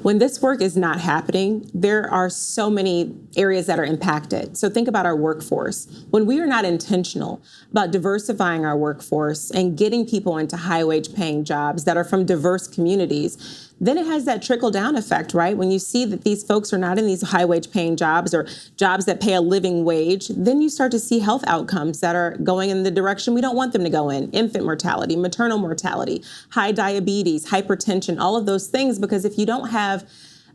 When this work is not happening, there are so many areas that are impacted. So think about our workforce. When we are not intentional about diversifying our workforce and getting people into high wage paying jobs that are from diverse communities, then it has that trickle down effect, right? When you see that these folks are not in these high wage paying jobs or jobs that pay a living wage, then you start to see health outcomes that are going in the direction we don't want them to go in. Infant mortality, maternal mortality, high diabetes, hypertension, all of those things, because if you don't have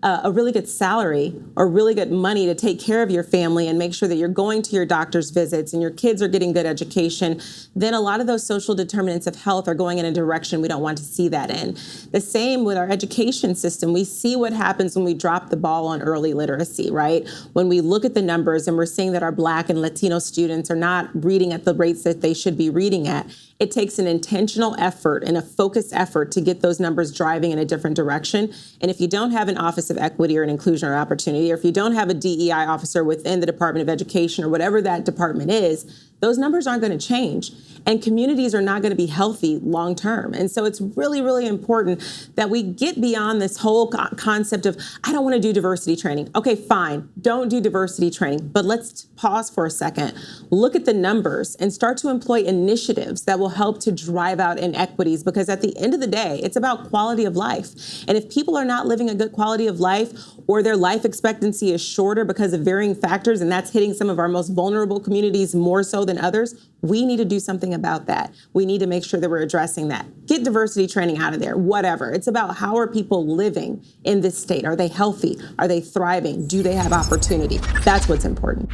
a really good salary or really good money to take care of your family and make sure that you're going to your doctor's visits and your kids are getting good education, then a lot of those social determinants of health are going in a direction we don't want to see that in. The same with our education system. We see what happens when we drop the ball on early literacy, right? When we look at the numbers and we're seeing that our Black and Latino students are not reading at the rates that they should be reading at, it takes an intentional effort and a focused effort to get those numbers driving in a different direction. And if you don't have an Office of Equity or an Inclusion or Opportunity, or if you don't have a DEI officer within the Department of Education or whatever that department is, those numbers aren't going to change. And communities are not going to be healthy long term. And so it's really, really important that we get beyond this whole concept of, I don't want to do diversity training. Okay, fine. Don't do diversity training. But let's pause for a second. Look at the numbers and start to employ initiatives that will help to drive out inequities. Because at the end of the day, it's about quality of life. And if people are not living a good quality of life, or their life expectancy is shorter because of varying factors, and that's hitting some of our most vulnerable communities more so than others, we need to do something about that. We need to make sure that we're addressing that. Get diversity training out of there, whatever. It's about how are people living in this state? Are they healthy? Are they thriving? Do they have opportunity? That's what's important.